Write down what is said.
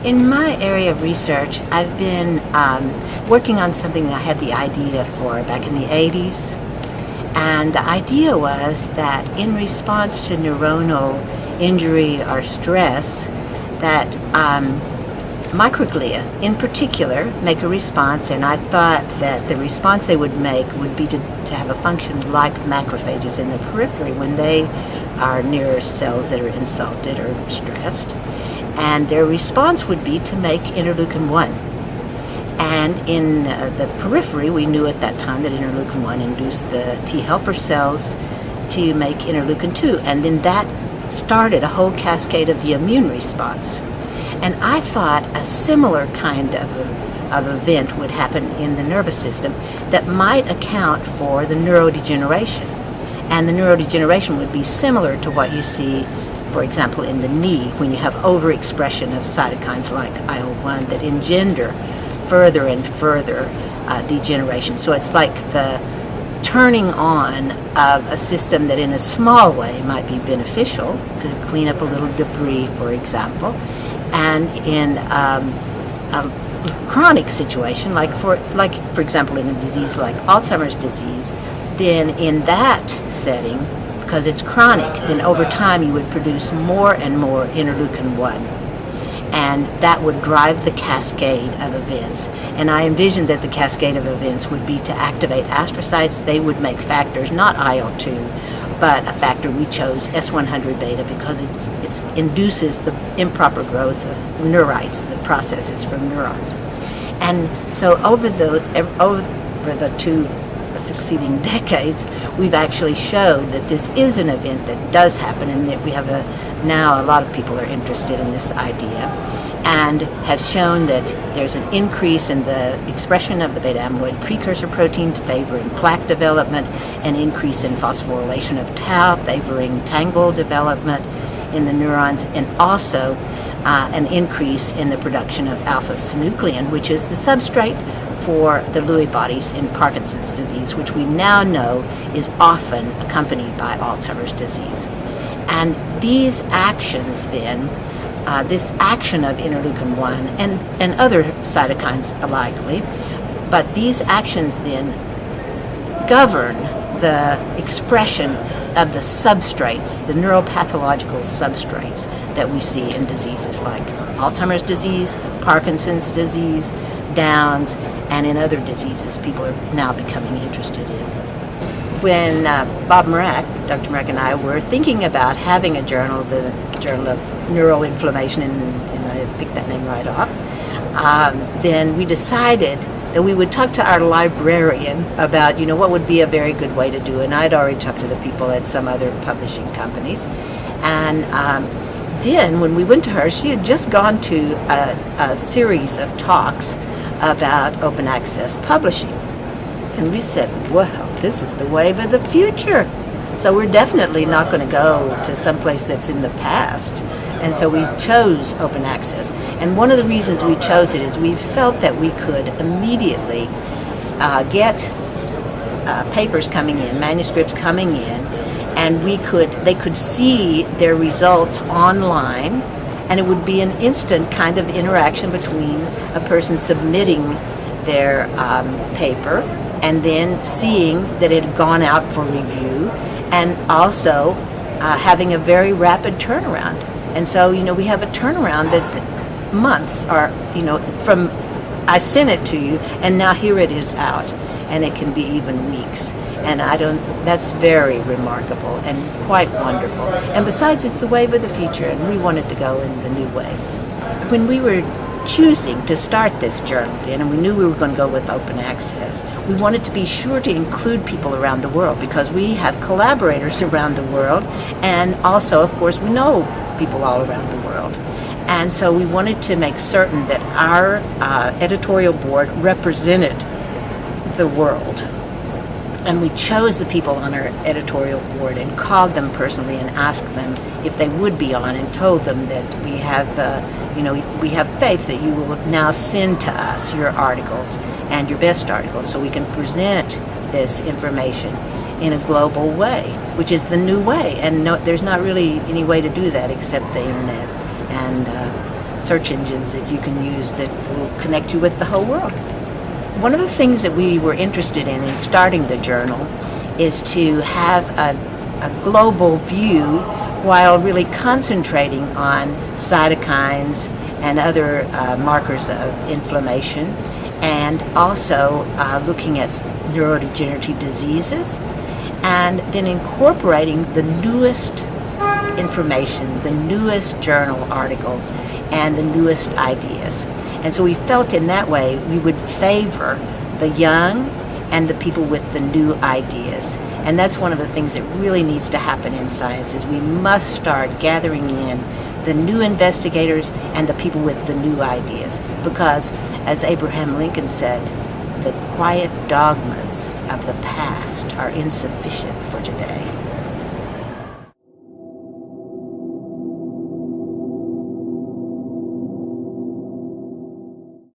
In my area of research, I've been working on something that I had the idea for back in the 80s. And the idea was that in response to neuronal injury or stress, that microglia in particular make a response, and I thought that the response they would make would be to have a function like macrophages in the periphery when they are near cells that are insulted or stressed. And their response would be to make interleukin-1. And in the periphery, we knew at that time that interleukin-1 induced the T helper cells to make interleukin-2. And then that started a whole cascade of the immune response. And I thought a similar kind of event would happen in the nervous system that might account for the neurodegeneration. And the neurodegeneration would be similar to what you see, for example, in the knee, when you have overexpression of cytokines like IL-1 that engender further and further degeneration. So it's like the turning on of a system that in a small way might be beneficial to clean up a little debris, for example. And in a chronic situation, like for example in a disease like Alzheimer's disease, then in that setting, because it's chronic, then over time you would produce more and more interleukin-1. And that would drive the cascade of events. And I envisioned that the cascade of events would be to activate astrocytes. They would make factors, not IL-2, but a factor we chose, S100 beta, because it induces the improper growth of neurites, the processes from neurons. And so over the two succeeding decades, we've actually showed that this is an event that does happen, and that we have now a lot of people are interested in this idea, and have shown that there's an increase in the expression of the beta amyloid precursor protein favoring plaque development, an increase in phosphorylation of tau favoring tangle development in the neurons, and also an increase in the production of alpha-synuclein, which is the substrate for the Lewy bodies in Parkinson's disease, which we now know is often accompanied by Alzheimer's disease. And these actions then, this action of interleukin-1 and other cytokines likely, but these actions then govern the expression of the substrates, the neuropathological substrates that we see in diseases like Alzheimer's disease, Parkinson's disease, Downs, and in other diseases people are now becoming interested in. When Bob Marak, Dr. Marak and I were thinking about having a journal, the Journal of Neuroinflammation, and I picked that name right off, then we decided that we would talk to our librarian about, what would be a very good way to do it. And I'd already talked to the people at some other publishing companies. And then when we went to her, she had just gone to a series of talks about open access publishing. And we said, well, this is the wave of the future. So we're definitely not going to go to someplace that's in the past. And so we chose open access. And one of the reasons we chose it is we felt that we could immediately get papers coming in, manuscripts coming in, and they could see their results online, and it would be an instant kind of interaction between a person submitting their paper and then seeing that it had gone out for review, and also having a very rapid turnaround. And so, we have a turnaround that's months, or, from I sent it to you, and now here it is out, and it can be even weeks. And that's very remarkable and quite wonderful. And besides, it's the wave of the future, and we wanted to go in the new way. When we were choosing to start this journal then, and we knew we were going to go with open access, we wanted to be sure to include people around the world, because we have collaborators around the world, and also, of course, we know people all around the world. And so we wanted to make certain that our editorial board represented the world. And we chose the people on our editorial board and called them personally and asked them if they would be on, and told them that we have, we have faith that you will now send to us your articles and your best articles, so we can present this information in a global way, which is the new way. And there's not really any way to do that except the internet. And search engines that you can use that will connect you with the whole world. One of the things that we were interested in starting the journal is to have a global view while really concentrating on cytokines and other markers of inflammation, and also looking at neurodegenerative diseases, and then incorporating the newest information, the newest journal articles, and the newest ideas. And so we felt in that way we would favor the young and the people with the new ideas. And that's one of the things that really needs to happen in science, is we must start gathering in the new investigators and the people with the new ideas. Because, as Abraham Lincoln said, the quiet dogmas of the past are insufficient for today.